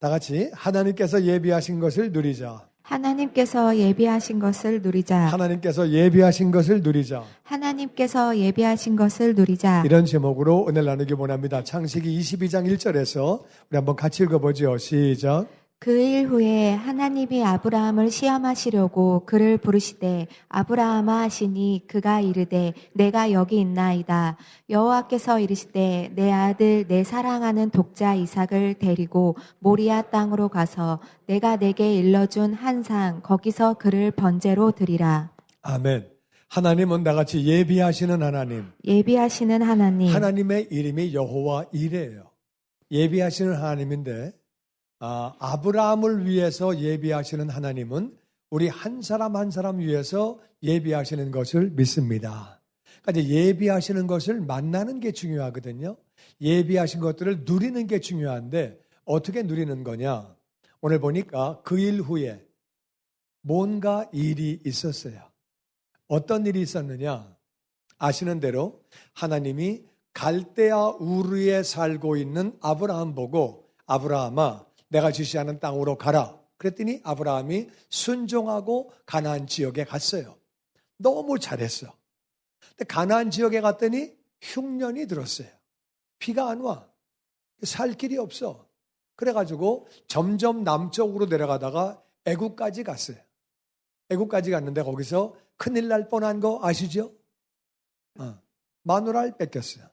다 같이 하나님께서 예비하신 것을 누리자. 하나님께서 예비하신 것을 누리자. 하나님께서 예비하신 것을 누리자. 하나님께서 예비하신 것을 누리자. 이런 제목으로 은혜를 나누기 원합니다. 창세기 22장 1절에서 우리 한번 같이 읽어보죠. 시작. 그 일 후에 하나님이 아브라함을 시험하시려고 그를 부르시되 아브라함아 하시니 그가 이르되 내가 여기 있나이다. 여호와께서 이르시되 내 아들 내 사랑하는 독자 이삭을 데리고 모리아 땅으로 가서 내가 내게 일러준 한 상 거기서 그를 번제로 드리라. 아멘. 하나님은 나같이 예비하시는 하나님. 예비하시는 하나님. 하나님의 이름이 여호와 이레예요. 예비하시는 하나님인데 아브라함을 위해서 예비하시는 하나님은 우리 한 사람 한 사람 위해서 예비하시는 것을 믿습니다. 그러니까 이제 예비하시는 것을 만나는 게 중요하거든요. 예비하신 것들을 누리는 게 중요한데 어떻게 누리는 거냐? 오늘 보니까 그 일 후에 뭔가 일이 있었어요. 어떤 일이 있었느냐? 아시는 대로 하나님이 갈대아 우르에 살고 있는 아브라함 보고 아브라함아 내가 지시하는 땅으로 가라. 그랬더니 아브라함이 순종하고 가나안 지역에 갔어요. 너무 잘했어. 근데 가나안 지역에 갔더니 흉년이 들었어요. 비가 안 와. 살 길이 없어. 그래가지고 점점 남쪽으로 내려가다가 애굽까지 갔어요. 애굽까지 갔는데 거기서 큰일 날 뻔한 거 아시죠? 마누라를 뺏겼어요.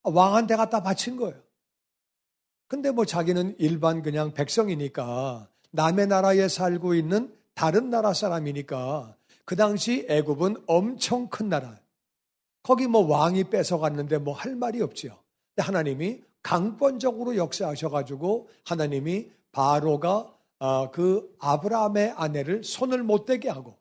왕한테 갖다 바친 거예요. 근데 뭐 자기는 일반 그냥 백성이니까 남의 나라에 살고 있는 다른 나라 사람이니까 그 당시 애굽은 엄청 큰 나라예요. 거기 뭐 왕이 뺏어갔는데 뭐 할 말이 없지요. 근데 하나님이 강권적으로 역사하셔가지고 하나님이 바로가 그 아브라함의 아내를 손을 못 대게 하고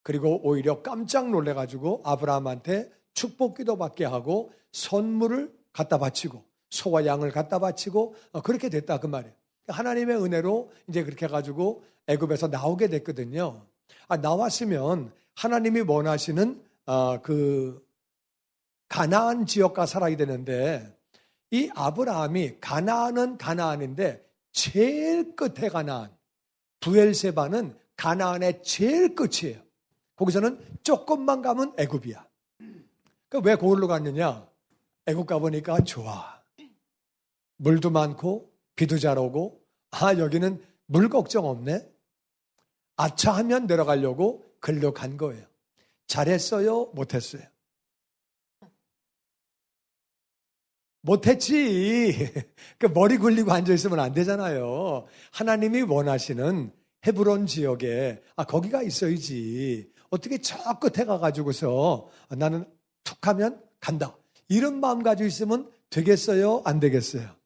그리고 오히려 깜짝 놀래가지고 아브라함한테 축복기도 받게 하고 선물을 갖다 바치고 소와 양을 갖다 바치고 그렇게 됐다 그 말이에요. 하나님의 은혜로 이제 그렇게 해가지고 애굽에서 나오게 됐거든요. 나왔으면 하나님이 원하시는 그 가나안 지역가 살아야 되는데 이 아브라함이 가나안은 가나안인데 제일 끝에 가나안 브엘세바는 가나안의 제일 끝이에요. 거기서는 조금만 가면 애굽이야. 왜 거기로 갔느냐? 애굽 가보니까 좋아. 물도 많고 비도 잘 오고 여기는 물 걱정 없네. 아차하면 내려가려고 글로 간 거예요. 잘했어요? 못했어요? 못했지. 그 머리 굴리고 앉아있으면 안 되잖아요. 하나님이 원하시는 헤브론 지역에 거기가 있어야지. 어떻게 저 끝에 가가지고서 나는 툭 하면 간다. 이런 마음 가지고 있으면 되겠어요? 안 되겠어요?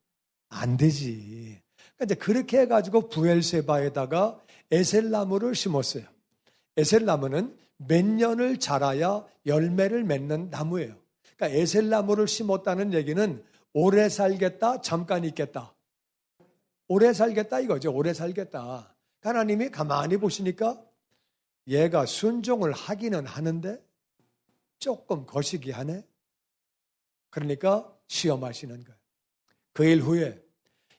안 되지. 그러니까 이제 그렇게 해가지고 브엘세바에다가 에셀나무를 심었어요. 에셀나무는 몇 년을 자라야 열매를 맺는 나무예요. 그러니까 에셀나무를 심었다는 얘기는 오래 살겠다, 잠깐 있겠다. 오래 살겠다 이거죠. 오래 살겠다. 하나님이 가만히 보시니까 얘가 순종을 하기는 하는데 조금 거시기 하네. 그러니까 시험하시는 거예요. 그 일 후에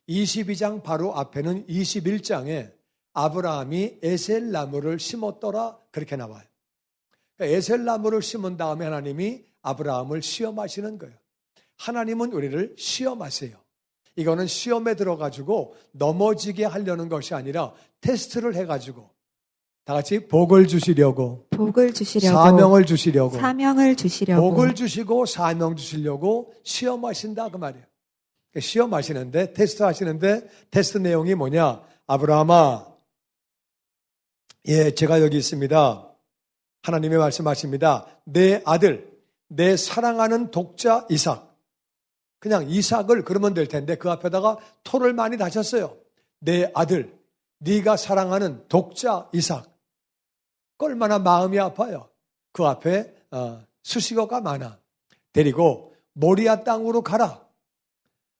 22장 바로 앞에는 21장에 아브라함이 에셀나무를 심었더라 그렇게 나와요. 그러니까 에셀나무를 심은 다음에 하나님이 아브라함을 시험하시는 거예요. 하나님은 우리를 시험하세요. 이거는 시험에 들어가지고 넘어지게 하려는 것이 아니라 테스트를 해가지고 다 같이 복을 주시려고 사명을 주시려고 복을 주시고 사명 주시려고 시험하신다 그 말이에요. 시험하시는데 테스트 하시는데 테스트 내용이 뭐냐? 아브라함아 제가 여기 있습니다. 하나님의 말씀하십니다. 내 아들 내 사랑하는 독자 이삭. 그냥 이삭을 그러면 될 텐데 그 앞에다가 토를 많이 다셨어요. 내 아들 네가 사랑하는 독자 이삭. 얼마나 마음이 아파요. 그 앞에 수식어가 많아. 데리고 모리아 땅으로 가라.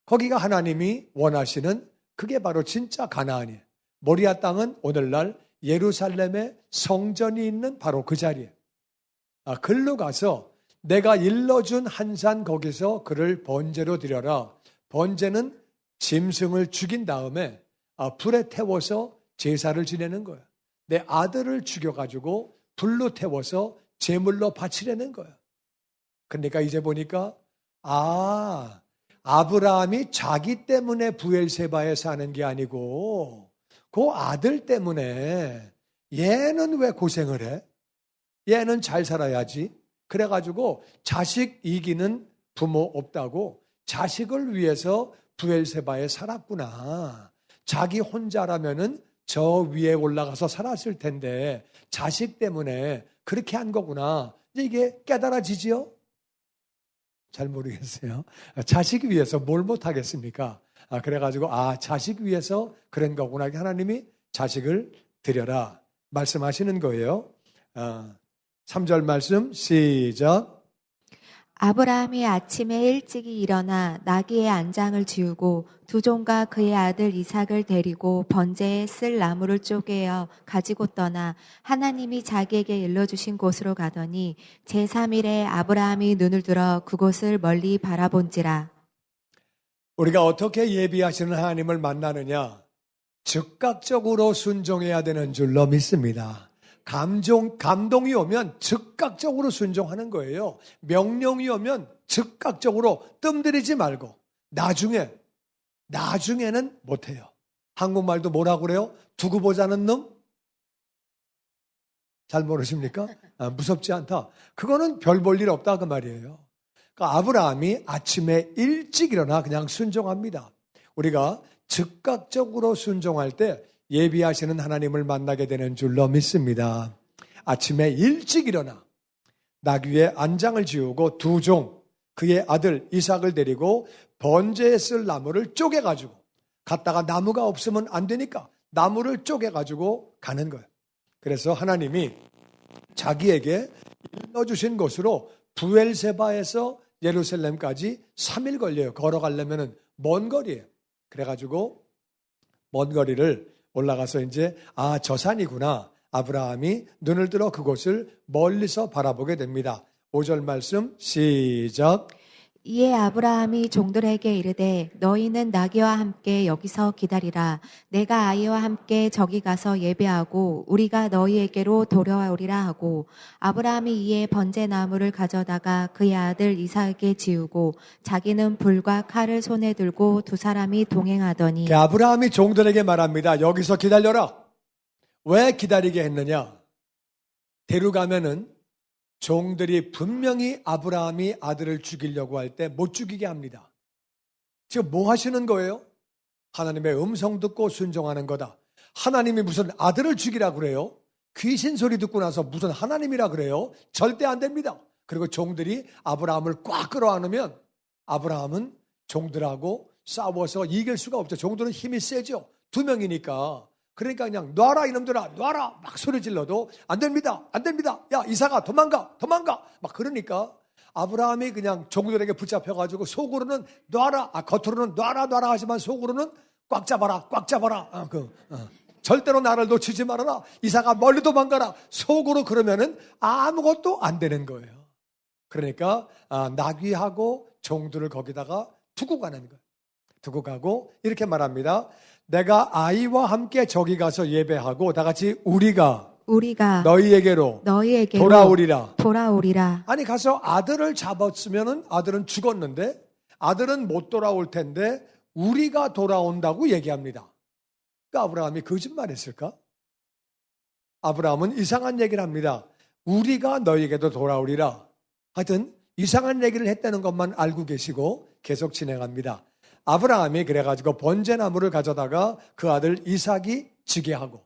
거기가 하나님이 원하시는 그게 바로 진짜 가나안이에요. 모리아 땅은 오늘날 예루살렘의 성전이 있는 바로 그 자리예요. 글로 가서 내가 일러준 한 산 거기서 그를 번제로 드려라. 번제는 짐승을 죽인 다음에 불에 태워서 제사를 지내는 거예요. 내 아들을 죽여가지고 불로 태워서 제물로 바치려는 거예요. 그러니까 이제 보니까 아브라함이 자기 때문에 부엘세바에 사는 게 아니고 그 아들 때문에 얘는 왜 고생을 해? 얘는 잘 살아야지. 그래가지고 자식 이기는 부모 없다고 자식을 위해서 부엘세바에 살았구나. 자기 혼자라면은 저 위에 올라가서 살았을 텐데 자식 때문에 그렇게 한 거구나. 이제 이게 깨달아지지요? 잘 모르겠어요. 자식 위해서 뭘 못하겠습니까? 그래가지고 자식 위해서 그런 거구나. 하나님이 자식을 드려라 말씀하시는 거예요. 3절 말씀 시작. 아브라함이 아침에 일찍이 일어나 나귀의 안장을 지우고 두 종과 그의 아들 이삭을 데리고 번제에 쓸 나무를 쪼개어 가지고 떠나 하나님이 자기에게 일러주신 곳으로 가더니 제3일에 아브라함이 눈을 들어 그곳을 멀리 바라본지라. 우리가 어떻게 예비하시는 하나님을 만나느냐? 즉각적으로 순종해야 되는 줄로 믿습니다. 감동이 오면 즉각적으로 순종하는 거예요. 명령이 오면 즉각적으로 뜸들이지 말고 나중에는 못해요. 한국말도 뭐라고 그래요? 두고 보자는 놈? 잘 모르십니까? 무섭지 않다. 그거는 별 볼 일 없다 그 말이에요. 그러니까 아브라함이 아침에 일찍 일어나 그냥 순종합니다. 우리가 즉각적으로 순종할 때 예비하시는 하나님을 만나게 되는 줄로 믿습니다. 아침에 일찍 일어나 나귀의 안장을 지우고 두 종 그의 아들 이삭을 데리고 번제에 쓸 나무를 쪼개가지고 갔다가 나무가 없으면 안 되니까 나무를 쪼개가지고 가는 거예요. 그래서 하나님이 자기에게 일러주신 곳으로 부엘세바에서 예루살렘까지 3일 걸려요. 걸어가려면 먼 거리예요. 그래가지고 먼 거리를 올라가서 이제 저 산이구나. 아브라함이 눈을 들어 그곳을 멀리서 바라보게 됩니다. 5절 말씀 시작. 이에 아브라함이 종들에게 이르되 너희는 나귀와 함께 여기서 기다리라. 내가 아이와 함께 저기 가서 예배하고 우리가 너희에게로 돌아오리라 하고 아브라함이 이에 번제나무를 가져다가 그의 아들 이삭에게 지우고 자기는 불과 칼을 손에 들고 두 사람이 동행하더니 아브라함이 종들에게 말합니다. 여기서 기다려라. 왜 기다리게 했느냐? 데려가면은 종들이 분명히 아브라함이 아들을 죽이려고 할 때 못 죽이게 합니다. 지금 뭐 하시는 거예요? 하나님의 음성 듣고 순종하는 거다. 하나님이 무슨 아들을 죽이라 그래요? 귀신 소리 듣고 나서 무슨 하나님이라 그래요? 절대 안 됩니다. 그리고 종들이 아브라함을 꽉 끌어안으면 아브라함은 종들하고 싸워서 이길 수가 없죠. 종들은 힘이 세죠. 2명이니까. 그러니까 그냥 놔라 이놈들아 놔라 막 소리 질러도 안 됩니다. 안 됩니다. 야 이삭아 도망가 막 그러니까 아브라함이 그냥 종들에게 붙잡혀가지고 속으로는 놔라 겉으로는 놔라 하지만 속으로는 꽉 잡아라 절대로 나를 놓치지 말아라. 이삭아 멀리 도망가라. 속으로 그러면은 아무것도 안 되는 거예요. 그러니까 나귀하고 종들을 거기다가 두고 가는 거예요. 두고 가고 이렇게 말합니다. 내가 아이와 함께 저기 가서 예배하고 다 같이 우리가 너희에게로 돌아오리라. 아니 가서 아들을 잡았으면은 아들은 죽었는데 아들은 못 돌아올 텐데 우리가 돌아온다고 얘기합니다. 그러니까 아브라함이 거짓말했을까? 아브라함은 이상한 얘기를 합니다. 우리가 너희에게도 돌아오리라. 하여튼 이상한 얘기를 했다는 것만 알고 계시고 계속 진행합니다. 아브라함이 그래가지고 번제나무를 가져다가 그 아들 이삭이 지게 하고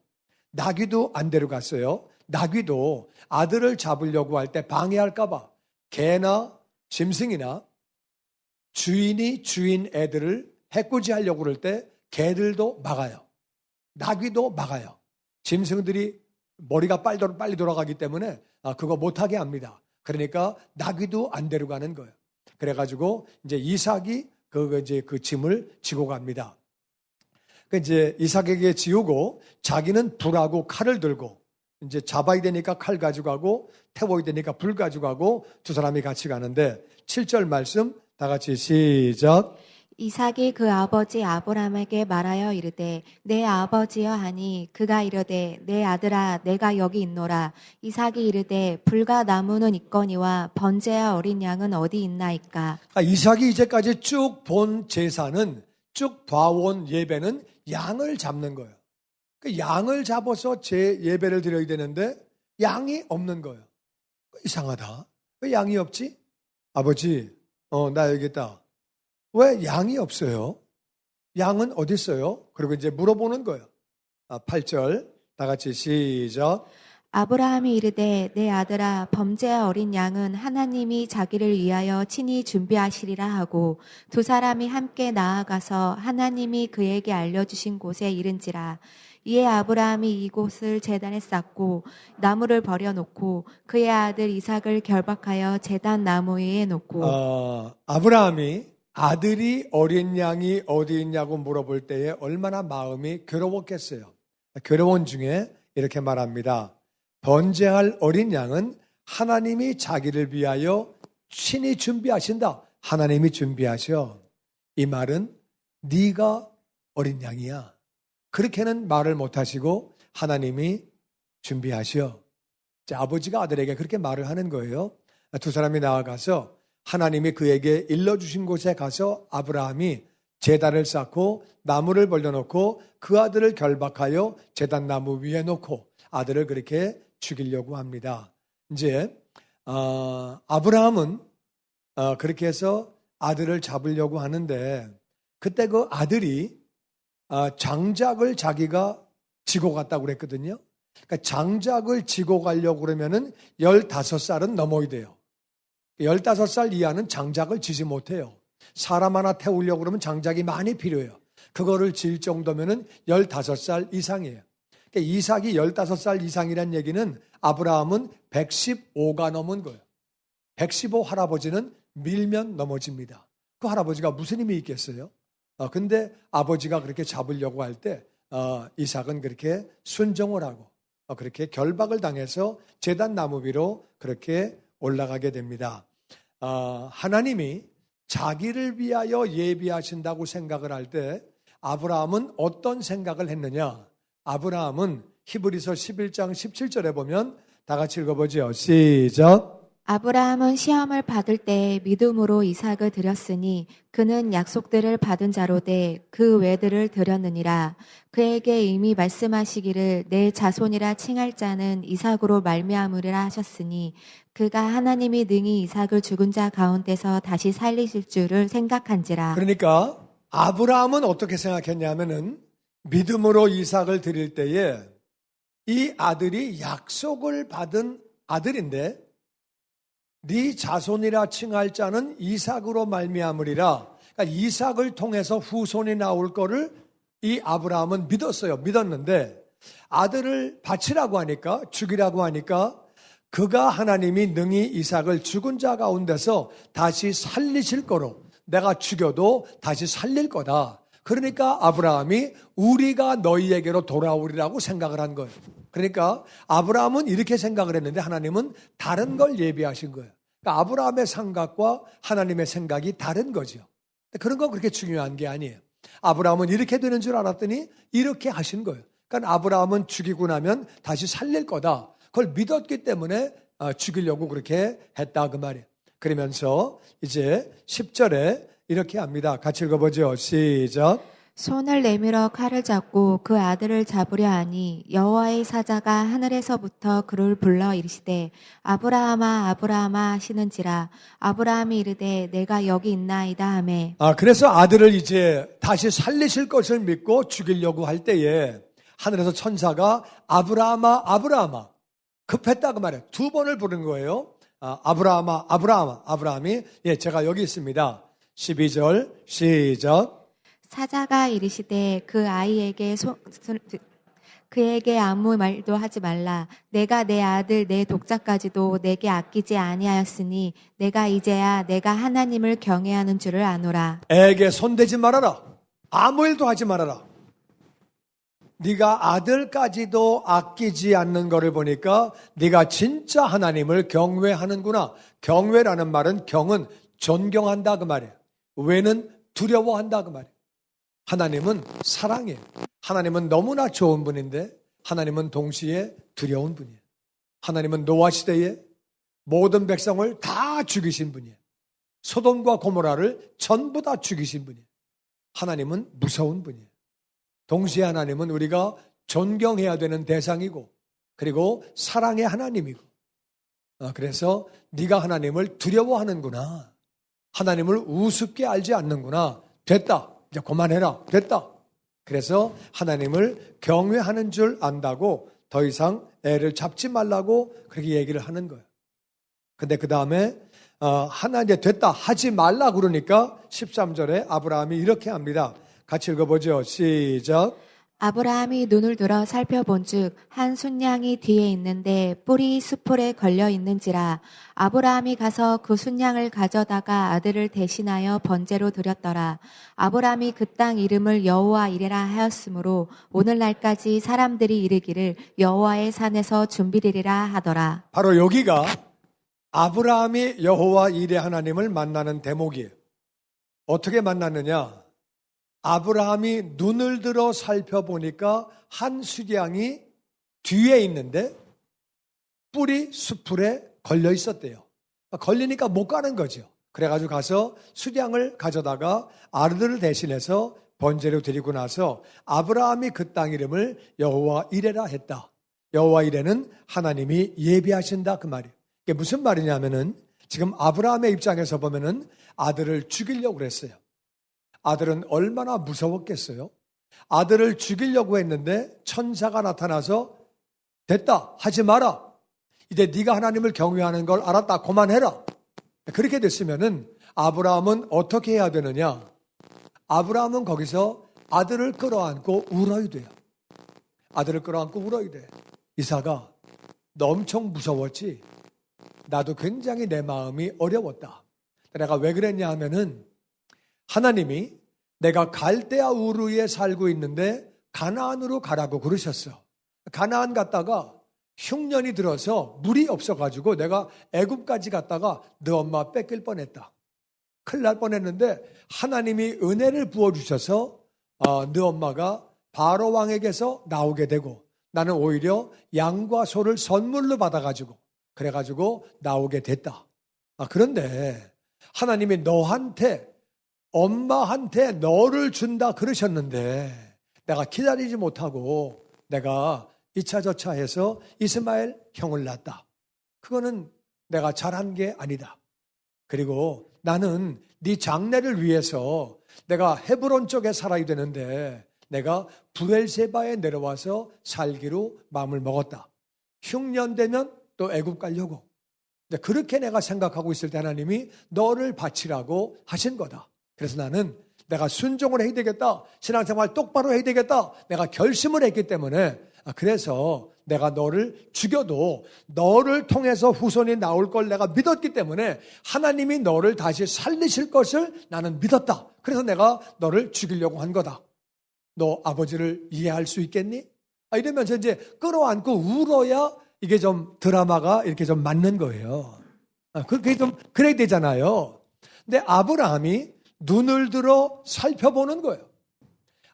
나귀도 안 데려갔어요. 나귀도 아들을 잡으려고 할 때 방해할까봐 개나 짐승이나 주인이 주인 애들을 해코지하려고 그럴 때 개들도 막아요. 나귀도 막아요. 짐승들이 머리가 빨리 돌아가기 때문에 그거 못하게 합니다. 그러니까 나귀도 안 데려가는 거예요. 그래가지고 이제 이삭이 그 짐을 지고 갑니다. 이제 이삭에게 지우고 자기는 불하고 칼을 들고 이제 잡아야 되니까 칼 가지고 가고 태워야 되니까 불 가지고 가고 두 사람이 같이 가는데 7절 말씀 다 같이 시작. 이삭이 그 아버지 아브라함에게 말하여 이르되 내 아버지여 하니 그가 이르되 내 아들아 내가 여기 있노라. 이삭이 이르되 불과 나무는 있거니와 번제와 어린 양은 어디 있나이까. 이삭이 이제까지 쭉 본 제사는, 쭉 봐온 예배는 양을 잡는 거예요. 그 양을 잡아서 예배를 드려야 되는데 양이 없는 거예요. 이상하다. 왜 양이 없지? 아버지, 나 여기 있다. 왜 양이 없어요? 양은 어디 있어요? 그리고 이제 물어보는 거예요. 8절 다 같이 시작. 아브라함이 이르되 내 아들아 범죄와 어린 양은 하나님이 자기를 위하여 친히 준비하시리라 하고 두 사람이 함께 나아가서 하나님이 그에게 알려주신 곳에 이른지라. 이에 아브라함이 이곳을 제단에 쌓고 나무를 버려놓고 그의 아들 이삭을 결박하여 제단 나무 위에 놓고. 아브라함이 아들이 어린 양이 어디 있냐고 물어볼 때에 얼마나 마음이 괴로웠겠어요. 괴로운 중에 이렇게 말합니다. 번제할 어린 양은 하나님이 자기를 위하여 친히 준비하신다. 하나님이 준비하셔. 이 말은 네가 어린 양이야. 그렇게는 말을 못하시고 하나님이 준비하셔. 자, 아버지가 아들에게 그렇게 말을 하는 거예요. 두 사람이 나아가서 하나님이 그에게 일러주신 곳에 가서 아브라함이 제단을 쌓고 나무를 벌려놓고 그 아들을 결박하여 제단 나무 위에 놓고 아들을 그렇게 죽이려고 합니다. 이제 아브라함은 그렇게 해서 아들을 잡으려고 하는데 그때 그 아들이 장작을 자기가 지고 갔다고 그랬거든요. 그러니까 장작을 지고 가려고 그러면은 15살은 넘어야 돼요. 15살 이하는 장작을 지지 못해요. 사람 하나 태우려고 그러면 장작이 많이 필요해요. 그거를 질 정도면은 15살 이상이에요. 그러니까 이삭이 15살 이상이란 얘기는 아브라함은 115가 넘은 거예요. 115 할아버지는 밀면 넘어집니다. 그 할아버지가 무슨 힘이 있겠어요? 근데 아버지가 그렇게 잡으려고 할 때 이삭은 그렇게 순종을 하고 그렇게 결박을 당해서 제단 나무 위로 그렇게 올라가게 됩니다. 하나님이 자기를 위하여 예비하신다고 생각을 할 때 아브라함은 어떤 생각을 했느냐? 아브라함은 히브리서 11장 17절에 보면 다 같이 읽어보죠. 시작. 아브라함은 시험을 받을 때 믿음으로 이삭을 드렸으니 그는 약속들을 받은 자로되 그 외들을 드렸느니라. 그에게 이미 말씀하시기를 내 자손이라 칭할 자는 이삭으로 말미암으리라 하셨으니 그가 하나님이 능히 이삭을 죽은 자 가운데서 다시 살리실 줄을 생각한지라. 그러니까 아브라함은 어떻게 생각했냐면은 믿음으로 이삭을 드릴 때에 이 아들이 약속을 받은 아들인데 네 자손이라 칭할 자는 이삭으로 말미암으리라. 그러니까 이삭을 통해서 후손이 나올 거를 이 아브라함은 믿었는데 아들을 바치라고 하니까, 죽이라고 하니까 그가 하나님이 능히 이삭을 죽은 자 가운데서 다시 살리실 거로, 내가 죽여도 다시 살릴 거다. 그러니까 아브라함이 우리가 너희에게로 돌아오리라고 생각을 한 거예요. 그러니까 아브라함은 이렇게 생각을 했는데 하나님은 다른 걸 예비하신 거예요. 그러니까 아브라함의 생각과 하나님의 생각이 다른 거죠. 그런 건 그렇게 중요한 게 아니에요. 아브라함은 이렇게 되는 줄 알았더니 이렇게 하신 거예요. 그러니까 아브라함은 죽이고 나면 다시 살릴 거다. 그걸 믿었기 때문에 죽이려고 그렇게 했다 그 말이에요. 그러면서 이제 10절에 이렇게 합니다. 같이 읽어보죠. 시작. 손을 내밀어 칼을 잡고 그 아들을 잡으려 하니 여호와의 사자가 하늘에서부터 그를 불러 이르시되 아브라함아 아브라함아 하시는지라. 아브라함이 이르되 내가 여기 있나이다 하매. 그래서 아들을 이제 다시 살리실 것을 믿고 죽이려고 할 때에 하늘에서 천사가 아브라함아 아브라함아 급했다 그 말이에요. 두 번을 부른 거예요. 아브라함아 아브라함아. 아브라함이 제가 여기 있습니다. 12절 시작. 사자가 이르시되 그 아이에게 그에게 아무 말도 하지 말라. 내가 내 아들 내 독자까지도 내게 아끼지 아니하였으니 내가 이제야 내가 하나님을 경외하는 줄을 아노라. 애에게 손대지 말아라. 아무 일도 하지 말아라. 네가 아들까지도 아끼지 않는 것을 보니까 네가 진짜 하나님을 경외하는구나. 경외라는 말은 경은 존경한다 그 말이에요. 외는 두려워한다 그 말이에요. 하나님은 사랑이에요. 하나님은 너무나 좋은 분인데 하나님은 동시에 두려운 분이에요. 하나님은 노아 시대에 모든 백성을 다 죽이신 분이에요. 소돔과 고모라를 전부 다 죽이신 분이에요. 하나님은 무서운 분이에요. 동시에 하나님은 우리가 존경해야 되는 대상이고 그리고 사랑의 하나님이고 그래서 네가 하나님을 두려워하는구나. 하나님을 우습게 알지 않는구나. 됐다. 이제 그만해라. 됐다. 그래서 하나님을 경외하는 줄 안다고 더 이상 애를 잡지 말라고 그렇게 얘기를 하는 거예요. 근데 그 다음에 하나 이제 됐다 하지 말라 그러니까 13절에 아브라함이 이렇게 합니다. 같이 읽어보죠. 시작. 아브라함이 눈을 들어 살펴본즉 한 순양이 뒤에 있는데 뿔이 수풀에 걸려 있는지라. 아브라함이 가서 그 순양을 가져다가 아들을 대신하여 번제로 드렸더라. 아브라함이 그 땅 이름을 여호와 이레라 하였으므로 오늘날까지 사람들이 이르기를 여호와의 산에서 준비되리라 하더라. 바로 여기가 아브라함이 여호와 이레 하나님을 만나는 대목이에요. 어떻게 만났느냐? 아브라함이 눈을 들어 살펴보니까 한 수량이 뒤에 있는데 뿔이 수풀에 걸려 있었대요. 걸리니까 못 가는 거죠. 그래가지고 가서 수량을 가져다가 아들을 대신해서 번제로 드리고 나서 아브라함이 그 땅 이름을 여호와 이레라 했다. 여호와 이레는 하나님이 예비하신다 그 말이에요. 이게 무슨 말이냐면은 지금 아브라함의 입장에서 보면은 아들을 죽이려고 그랬어요. 아들은 얼마나 무서웠겠어요? 아들을 죽이려고 했는데 천사가 나타나서 됐다 하지 마라. 이제 네가 하나님을 경외하는 걸 알았다. 그만해라. 그렇게 됐으면은 아브라함은 어떻게 해야 되느냐? 아브라함은 거기서 아들을 끌어안고 울어야 돼요. 아들을 끌어안고 울어야 돼. 이사가 너 엄청 무서웠지? 나도 굉장히 내 마음이 어려웠다. 내가 왜 그랬냐 하면은 하나님이 내가 갈대아 우르에 살고 있는데 가나안으로 가라고 그러셨어. 가나안 갔다가 흉년이 들어서 물이 없어가지고 내가 애굽까지 갔다가 너 엄마 뺏길 뻔했다. 큰일 날 뻔했는데 하나님이 은혜를 부어주셔서 너 엄마가 바로 왕에게서 나오게 되고 나는 오히려 양과 소를 선물로 받아가지고 그래가지고 나오게 됐다. 그런데 하나님이 너한테 엄마한테 너를 준다 그러셨는데 내가 기다리지 못하고 내가 이차저차 해서 이스마엘 형을 낳았다. 그거는 내가 잘한 게 아니다. 그리고 나는 네 장래를 위해서 내가 헤브론 쪽에 살아야 되는데 내가 브엘세바에 내려와서 살기로 마음을 먹었다. 흉년 되면 또 애굽 가려고. 그렇게 내가 생각하고 있을 때 하나님이 너를 바치라고 하신 거다. 그래서 나는 내가 순종을 해야 되겠다. 신앙생활 똑바로 해야 되겠다. 내가 결심을 했기 때문에 그래서 내가 너를 죽여도 너를 통해서 후손이 나올 걸 내가 믿었기 때문에 하나님이 너를 다시 살리실 것을 나는 믿었다. 그래서 내가 너를 죽이려고 한 거다. 너 아버지를 이해할 수 있겠니? 이러면서 이제 끌어안고 울어야 이게 좀 드라마가 이렇게 좀 맞는 거예요. 그렇게 좀 그래야 되잖아요. 근데 아브라함이 눈을 들어 살펴보는 거예요.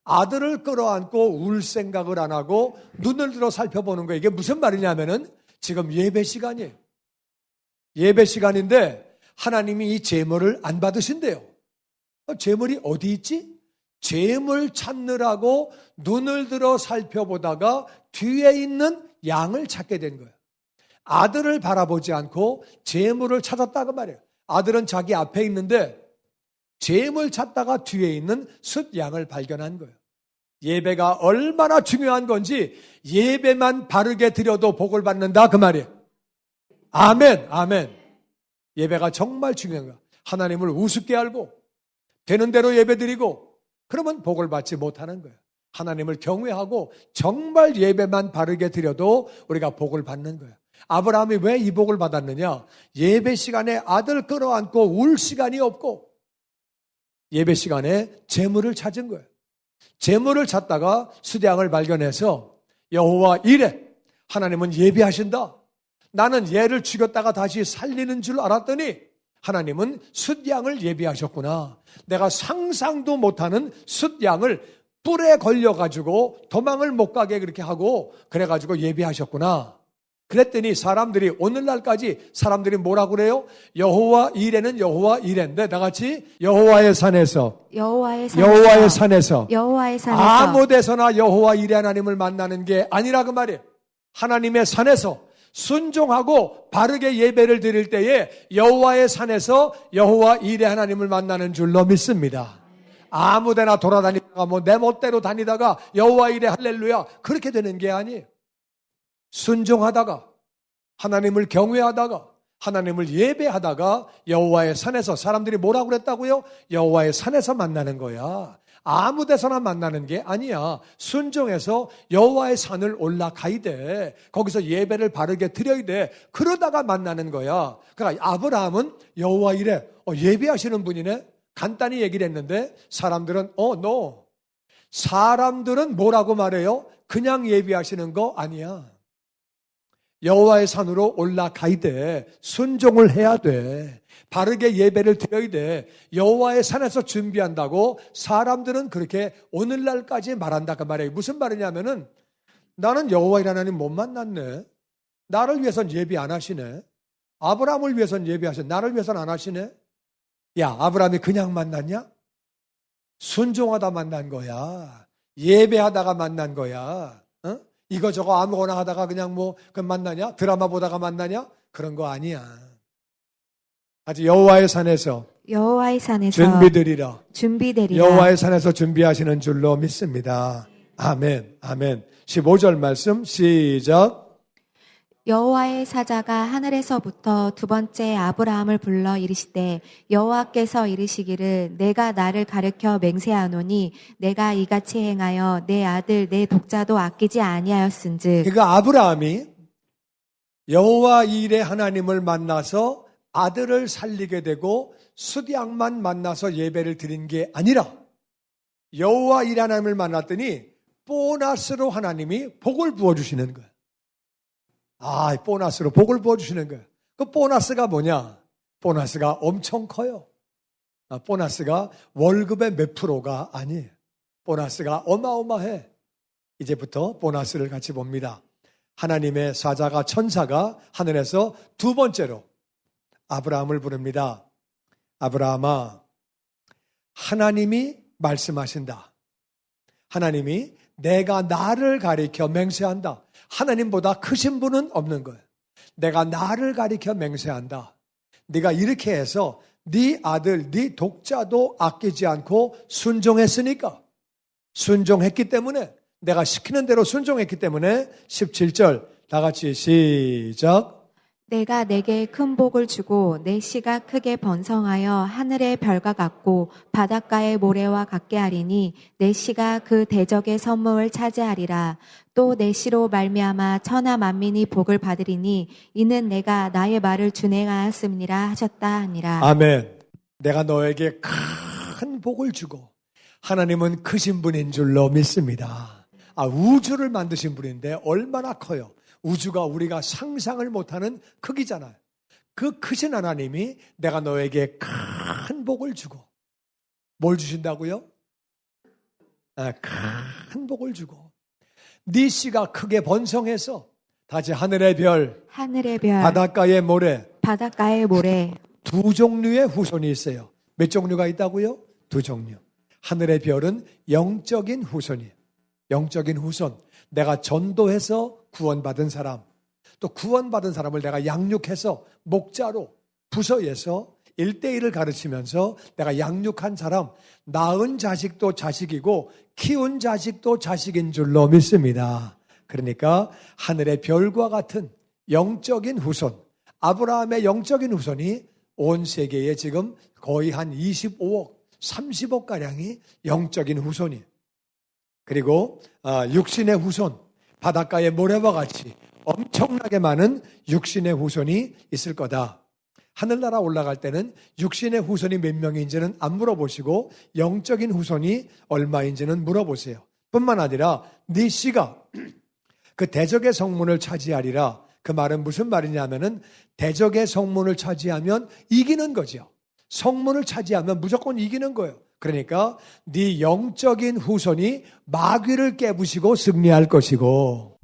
아들을 끌어안고 울 생각을 안 하고 눈을 들어 살펴보는 거예요. 이게 무슨 말이냐면은 지금 예배 시간이에요. 예배 시간인데 하나님이 이 제물을 안 받으신대요. 제물이 어디 있지? 제물 찾느라고 눈을 들어 살펴보다가 뒤에 있는 양을 찾게 된 거예요. 아들을 바라보지 않고 제물을 찾았다고 말이에요. 아들은 자기 앞에 있는데 제물 찾다가 뒤에 있는 숫양을 발견한 거예요. 예배가 얼마나 중요한 건지 예배만 바르게 드려도 복을 받는다 그 말이에요. 아멘, 아멘. 예배가 정말 중요한 거예요. 하나님을 우습게 알고 되는 대로 예배 드리고 그러면 복을 받지 못하는 거예요. 하나님을 경외하고 정말 예배만 바르게 드려도 우리가 복을 받는 거예요. 아브라함이 왜 이 복을 받았느냐? 예배 시간에 아들 끌어안고 울 시간이 없고 예배 시간에 재물을 찾은 거예요. 재물을 찾다가 수량을 발견해서 여호와 이레 하나님은 예비하신다. 나는 얘를 죽였다가 다시 살리는 줄 알았더니 하나님은 숫양을 예비하셨구나. 내가 상상도 못하는 숫양을 뿔에 걸려가지고 도망을 못 가게 그렇게 하고 그래가지고 예비하셨구나. 그랬더니 사람들이 오늘날까지 사람들이 뭐라고 그래요? 여호와 이레는 여호와 이레인데 나같이 여호와의 산에서 아무 데서나 여호와 이레 하나님을 만나는 게 아니라 그 말이에요. 하나님의 산에서 순종하고 바르게 예배를 드릴 때에 여호와의 산에서 여호와 이레 하나님을 만나는 줄로 믿습니다. 아무데나 돌아다니다가 뭐 내 멋대로 다니다가 여호와 이레 할렐루야 그렇게 되는 게 아니에요. 순종하다가 하나님을 경외하다가 하나님을 예배하다가 여호와의 산에서 사람들이 뭐라고 그랬다고요? 여호와의 산에서 만나는 거야. 아무 데서나 만나는 게 아니야. 순종해서 여호와의 산을 올라가야 돼. 거기서 예배를 바르게 드려야 돼. 그러다가 만나는 거야. 그러니까 아브라함은 여호와 이레 예배하시는 분이네. 간단히 얘기를 했는데 사람들은 no. 사람들은 뭐라고 말해요? 그냥 예배하시는 거 아니야. 여호와의 산으로 올라가야 돼. 순종을 해야 돼. 바르게 예배를 드려야 돼. 여호와의 산에서 준비한다고 사람들은 그렇게 오늘날까지 말한다 그 말이에요. 무슨 말이냐면은 나는 여호와의 하나님 못 만났네. 나를 위해서는 예배 안 하시네. 아브라함을 위해서는 예배하시네. 나를 위해서는 안 하시네. 야, 아브라함이 그냥 만났냐? 순종하다 만난 거야. 예배하다가 만난 거야. 어? 이거저거 아무거나 하다가 그냥 그 만나냐? 드라마 보다가 만나냐? 그런 거 아니야. 아직 여호와의 산에서 준비되리라. 여호와의 산에서 준비하시는 줄로 믿습니다. 아멘. 아멘. 15절 말씀 시작. 여호와의 사자가 하늘에서부터 두 번째 아브라함을 불러 이르시되 여호와께서 이르시기를 내가 나를 가르쳐 맹세하노니 내가 이같이 행하여 내 아들 내 독자도 아끼지 아니하였은즉. 그러니까 아브라함이 여호와 이레 하나님을 만나서 아들을 살리게 되고 숫양만 만나서 예배를 드린 게 아니라 여호와 이레 하나님을 만났더니 보너스로 하나님이 복을 부어주시는 거예요. 보너스로 복을 부어주시는 거예요. 그 보너스가 뭐냐? 보너스가 엄청 커요. 보너스가 월급의 몇 프로가 아니에요. 보너스가 어마어마해. 이제부터 보너스를 같이 봅니다. 하나님의 사자가 천사가 하늘에서 두 번째로 아브라함을 부릅니다. 아브라함아, 하나님이 말씀하신다. 하나님이 내가 나를 가리켜 맹세한다. 하나님보다 크신 분은 없는 거예요. 내가 나를 가리켜 맹세한다. 네가 이렇게 해서 네 아들, 네 독자도 아끼지 않고 순종했으니까. 순종했기 때문에 내가 시키는 대로 순종했기 때문에 17절 다 같이 시작. 내가 내게 큰 복을 주고 내 씨가 크게 번성하여 하늘의 별과 같고 바닷가의 모래와 같게 하리니 내 씨가 그 대적의 선무를 차지하리라. 또 내 씨로 말미암아 천하 만민이 복을 받으리니 이는 내가 나의 말을 준행하였음이니라 하셨다 하니라. 아멘. 내가 너에게 큰 복을 주고 하나님은 크신 분인 줄로 믿습니다. 우주를 만드신 분인데 얼마나 커요. 우주가 우리가 상상을 못하는 크기잖아요. 그 크신 하나님이 내가 너에게 큰 복을 주고 뭘 주신다고요? 큰 복을 주고 네 씨가 크게 번성해서 다시 하늘의 별, 바닷가의 모래 두 종류의 후손이 있어요. 몇 종류가 있다고요? 두 종류. 하늘의 별은 영적인 후손이에요. 영적인 후손. 내가 전도해서 구원받은 사람, 또 구원받은 사람을 내가 양육해서 목자로 부서에서 1대1을 가르치면서 내가 양육한 사람, 낳은 자식도 자식이고 키운 자식도 자식인 줄로 믿습니다. 그러니까 하늘의 별과 같은 영적인 후손, 아브라함의 영적인 후손이 온 세계에 지금 거의 한 25억, 30억가량이 영적인 후손이에요. 그리고 육신의 후손, 바닷가의 모래와 같이 엄청나게 많은 육신의 후손이 있을 거다. 하늘나라 올라갈 때는 육신의 후손이 몇 명인지는 안 물어보시고 영적인 후손이 얼마인지는 물어보세요. 뿐만 아니라 네 씨가 그 대적의 성문을 차지하리라. 그 말은 무슨 말이냐면은 대적의 성문을 차지하면 이기는 거죠. 성문을 차지하면 무조건 이기는 거예요. 그러니까 네 영적인 후손이 마귀를 깨부시고 승리할 것이고.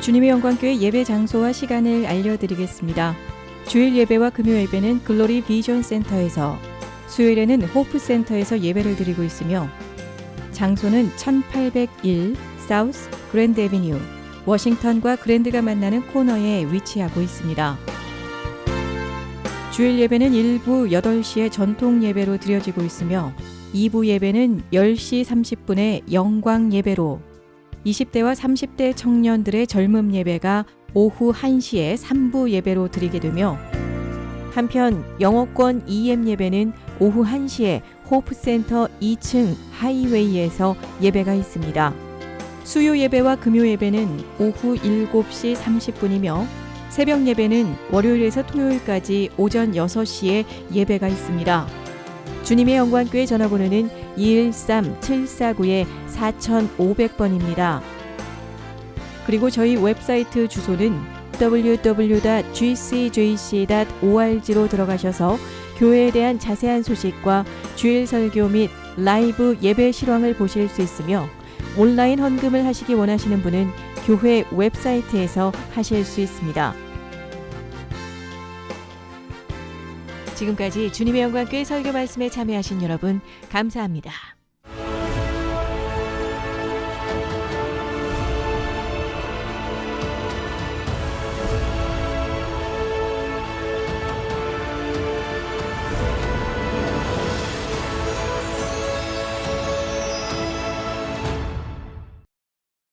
주님의 영광교회 예배 장소와 시간을 알려드리겠습니다. 주일 예배와 금요 예배는 글로리 비전 센터에서, 수요일에는 호프 센터에서 예배를 드리고 있으며, 장소는 1801 사우스 그랜드 애비뉴, 워싱턴과 그랜드가 만나는 코너에 위치하고 있습니다. 주일 예배는 1부 8시에 전통 예배로 드려지고 있으며 2부 예배는 10시 30분에 영광 예배로, 20대와 30대 청년들의 젊음 예배가 오후 1시에 3부 예배로 드리게 되며, 한편 영어권 EM 예배는 오후 1시에 호프센터 2층 하이웨이에서 예배가 있습니다. 수요 예배와 금요 예배는 오후 7시 30분이며 새벽 예배는 월요일에서 토요일까지 오전 6시에 예배가 있습니다. 주님의 영광교회 전화번호는 213-749-4500번입니다. 그리고 저희 웹사이트 주소는 www.gcjc.org로 들어가셔서 교회에 대한 자세한 소식과 주일 설교 및 라이브 예배 실황을 보실 수 있으며, 온라인 헌금을 하시기 원하시는 분은 교회 웹사이트에서 하실 수 있습니다. 지금까지 주님의 영광교회 설교 말씀에 참여하신 여러분 감사합니다.